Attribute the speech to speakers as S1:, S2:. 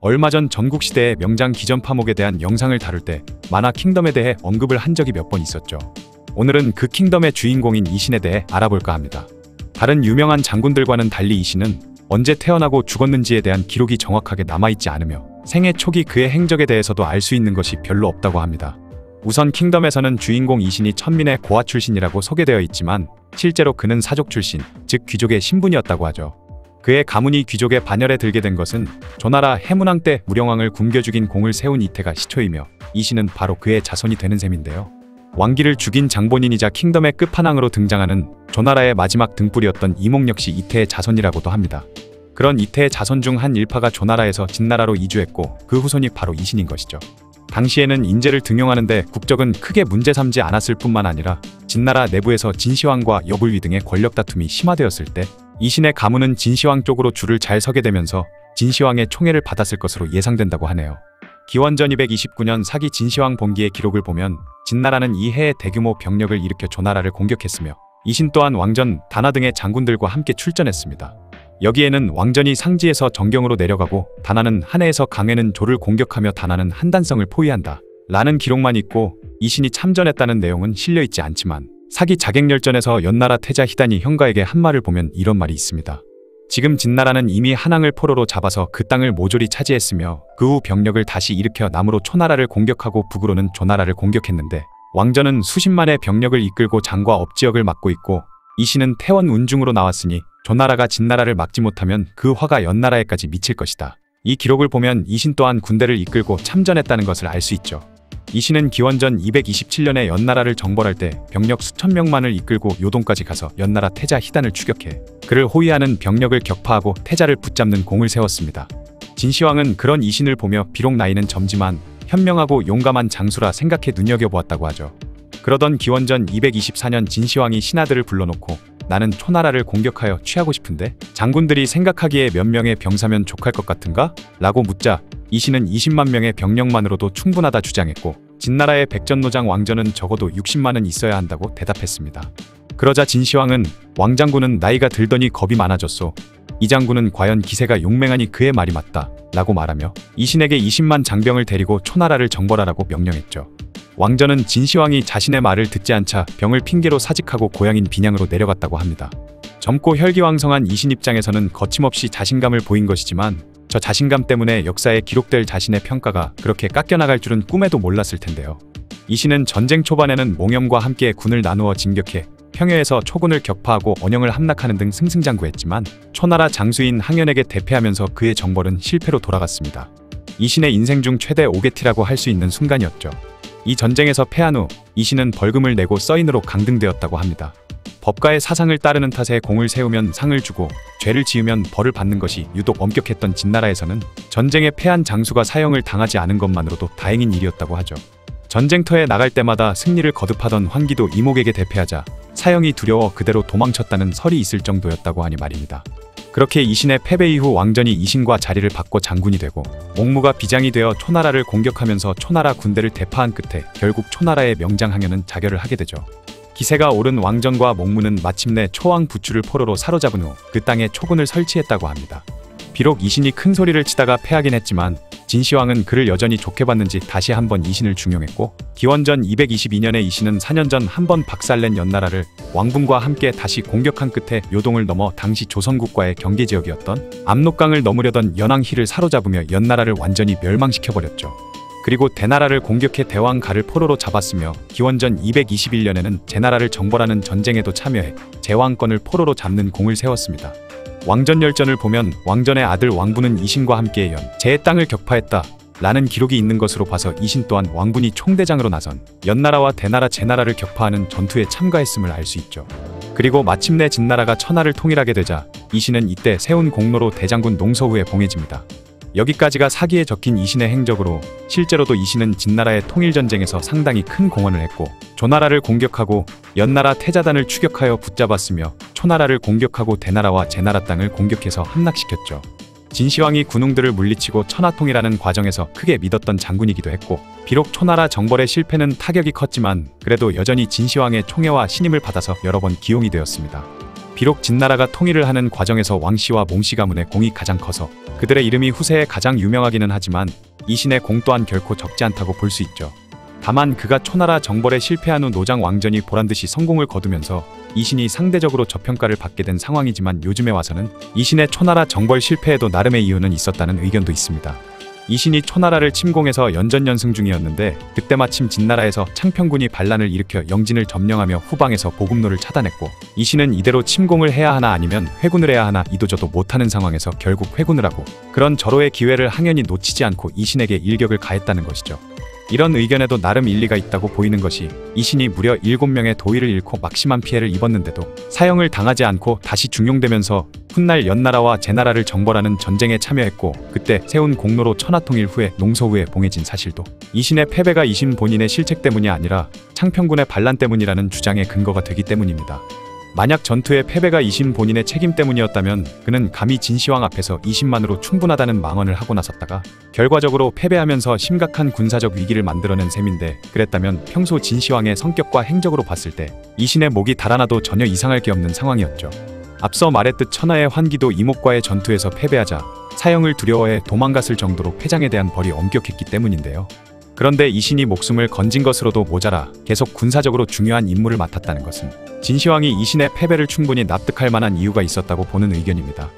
S1: 얼마 전 전국시대의 명장 기전파목에 대한 영상을 다룰 때 만화 킹덤에 대해 언급을 한 적이 몇 번 있었죠. 오늘은 그 킹덤의 주인공인 이신에 대해 알아볼까 합니다. 다른 유명한 장군들과는 달리 이신은 언제 태어나고 죽었는지에 대한 기록이 정확하게 남아있지 않으며 생애 초기 그의 행적에 대해서도 알 수 있는 것이 별로 없다고 합니다. 우선 킹덤에서는 주인공 이신이 천민의 고아 출신이라고 소개되어 있지만 실제로 그는 사족 출신, 즉 귀족의 신분이었다고 하죠. 그의 가문이 귀족의 반열에 들게 된 것은 조나라 해문왕 때 무령왕을 굶겨 죽인 공을 세운 이태가 시초이며 이신은 바로 그의 자손이 되는 셈인데요. 왕기를 죽인 장본인이자 킹덤의 끝판왕으로 등장하는 조나라의 마지막 등불이었던 이몽 역시 이태의 자손이라고도 합니다. 그런 이태의 자손 중 한 일파가 조나라에서 진나라로 이주했고 그 후손이 바로 이신인 것이죠. 당시에는 인재를 등용하는데 국적은 크게 문제 삼지 않았을 뿐만 아니라 진나라 내부에서 진시황과 여불위 등의 권력 다툼이 심화되었을 때 이신의 가문은 진시황 쪽으로 줄을 잘 서게 되면서 진시황의 총애를 받았을 것으로 예상된다고 하네요. 기원전 229년 사기 진시황 본기의 기록을 보면 진나라는 이 해에 대규모 병력을 일으켜 조나라를 공격했으며 이신 또한 왕전, 다나 등의 장군들과 함께 출전했습니다. 여기에는 왕전이 상지에서 정경으로 내려가고 다나는 한해에서 강해는 조를 공격하며 다나는 한단성을 포위한다 라는 기록만 있고 이신이 참전했다는 내용은 실려있지 않지만 사기 자객열전에서 연나라 태자 히단이 형가에게 한 말을 보면 이런 말이 있습니다. 지금 진나라는 이미 한항을 포로로 잡아서 그 땅을 모조리 차지했으며 그 후 병력을 다시 일으켜 남으로 초나라를 공격하고 북으로는 조나라를 공격했는데 왕전은 수십만의 병력을 이끌고 장과 업지역을 막고 있고 이신은 태원 운중으로 나왔으니 조나라가 진나라를 막지 못하면 그 화가 연나라에까지 미칠 것이다. 이 기록을 보면 이신 또한 군대를 이끌고 참전했다는 것을 알 수 있죠. 이신은 기원전 227년에 연나라를 정벌할 때 병력 수천 명만을 이끌고 요동까지 가서 연나라 태자 히단을 추격해 그를 호위하는 병력을 격파하고 태자를 붙잡는 공을 세웠습니다. 진시황은 그런 이신을 보며 비록 나이는 젊지만 현명하고 용감한 장수라 생각해 눈여겨보았다고 하죠. 그러던 기원전 224년 진시황이 신하들을 불러놓고 나는 초나라를 공격하여 취하고 싶은데 장군들이 생각하기에 몇 명의 병사면 족할 것 같은가? 라고 묻자 이신은 20만 명의 병력만으로도 충분하다 주장했고 진나라의 백전노장 왕전은 적어도 60만은 있어야 한다고 대답했습니다. 그러자 진시황은 왕장군은 나이가 들더니 겁이 많아졌소. 이 장군은 과연 기세가 용맹하니 그의 말이 맞다 라고 말하며 이신에게 20만 장병을 데리고 초나라를 정벌하라고 명령했죠. 왕전은 진시황이 자신의 말을 듣지 않자 병을 핑계로 사직하고 고향인 빈양으로 내려갔다고 합니다. 젊고 혈기왕성한 이신 입장에서는 거침없이 자신감을 보인 것이지만 저 자신감 때문에 역사에 기록될 자신의 평가가 그렇게 깎여나갈 줄은 꿈에도 몰랐을 텐데요. 이신은 전쟁 초반에는 몽염과 함께 군을 나누어 진격해 평야에서 초군을 격파하고 언영을 함락하는 등 승승장구했지만 초나라 장수인 항연에게 대패하면서 그의 정벌은 실패로 돌아갔습니다. 이신의 인생 중 최대 오개티라고 할 수 있는 순간이었죠. 이 전쟁에서 패한 후 이신은 벌금을 내고 서인으로 강등되었다고 합니다. 법가의 사상을 따르는 탓에 공을 세우면 상을 주고 죄를 지으면 벌을 받는 것이 유독 엄격했던 진나라에서는 전쟁에 패한 장수가 사형을 당하지 않은 것만으로도 다행인 일이었다고 하죠. 전쟁터에 나갈 때마다 승리를 거듭하던 환기도 이목에게 대패하자 사형이 두려워 그대로 도망쳤다는 설이 있을 정도였다고 하니 말입니다. 그렇게 이신의 패배 이후 왕전이 이신과 자리를 바꿔 장군이 되고 몽무가 비장이 되어 초나라를 공격하면서 초나라 군대를 대파한 끝에 결국 초나라의 명장 항연은 자결을 하게 되죠. 기세가 오른 왕전과 몽무는 마침내 초왕 부추를 포로로 사로잡은 후 그 땅에 초군을 설치했다고 합니다. 비록 이신이 큰 소리를 치다가 패하긴 했지만 진시황은 그를 여전히 좋게 봤는지 다시 한번 이신을 중용했고 기원전 222년에 이신은 4년 전 한번 박살낸 연나라를 왕분과 함께 다시 공격한 끝에 요동을 넘어 당시 조선국과의 경계지역이었던 압록강을 넘으려던 연왕희를 사로잡으며 연나라를 완전히 멸망시켜버렸죠. 그리고 대나라를 공격해 대왕가를 포로로 잡았으며 기원전 221년에는 제나라를 정벌하는 전쟁에도 참여해 제왕권을 포로로 잡는 공을 세웠습니다. 왕전열전을 보면 왕전의 아들 왕분은 이신과 함께 제의 땅을 격파했다 라는 기록이 있는 것으로 봐서 이신 또한 왕분이 총대장으로 나선 연나라와 대나라 제나라를 격파하는 전투에 참가했음을 알 수 있죠. 그리고 마침내 진나라가 천하를 통일하게 되자 이신은 이때 세운 공로로 대장군 농서후에 봉해집니다. 여기까지가 사기에 적힌 이신의 행적으로 실제로도 이신은 진나라의 통일전쟁에서 상당히 큰 공헌을 했고 조나라를 공격하고 연나라 태자단을 추격하여 붙잡았으며 초나라를 공격하고 대나라와 제나라 땅을 공격해서 함락시켰죠. 진시황이 군웅들을 물리치고 천하통일하는 과정에서 크게 믿었던 장군이기도 했고 비록 초나라 정벌의 실패는 타격이 컸지만 그래도 여전히 진시황의 총애와 신임을 받아서 여러 번 기용이 되었습니다. 비록 진나라가 통일을 하는 과정에서 왕씨와 몽씨 가문의 공이 가장 커서 그들의 이름이 후세에 가장 유명하기는 하지만 이신의 공 또한 결코 적지 않다고 볼 수 있죠. 다만 그가 초나라 정벌에 실패한 후 노장 왕전이 보란듯이 성공을 거두면서 이신이 상대적으로 저평가를 받게 된 상황이지만 요즘에 와서는 이신의 초나라 정벌 실패에도 나름의 이유는 있었다는 의견도 있습니다. 이신이 초나라를 침공해서 연전연승 중이었는데 그때 마침 진나라에서 창평군이 반란을 일으켜 영진을 점령하며 후방에서 보급로를 차단했고 이신은 이대로 침공을 해야 하나 아니면 회군을 해야 하나 이도저도 못하는 상황에서 결국 회군을 하고 그런 절호의 기회를 항연히 놓치지 않고 이신에게 일격을 가했다는 것이죠. 이런 의견에도 나름 일리가 있다고 보이는 것이 이신이 무려 7명의 도의를 잃고 막심한 피해를 입었는데도 사형을 당하지 않고 다시 중용되면서 훗날 연나라와 제나라를 정벌하는 전쟁에 참여했고 그때 세운 공로로 천하통일 후에 농서후에 봉해진 사실도 이신의 패배가 이신 본인의 실책 때문이 아니라 창평군의 반란 때문이라는 주장의 근거가 되기 때문입니다. 만약 전투의 패배가 이신 본인의 책임 때문이었다면 그는 감히 진시황 앞에서 이신만으로 충분하다는 망언을 하고 나섰다가 결과적으로 패배하면서 심각한 군사적 위기를 만들어낸 셈인데 그랬다면 평소 진시황의 성격과 행적으로 봤을 때 이신의 목이 달아나도 전혀 이상할 게 없는 상황이었죠. 앞서 말했듯 천하의 환기도 이목과의 전투에서 패배하자 사형을 두려워해 도망갔을 정도로 패장에 대한 벌이 엄격했기 때문인데요. 그런데 이신이 목숨을 건진 것으로도 모자라 계속 군사적으로 중요한 임무를 맡았다는 것은 진시황이 이신의 패배를 충분히 납득할 만한 이유가 있었다고 보는 의견입니다.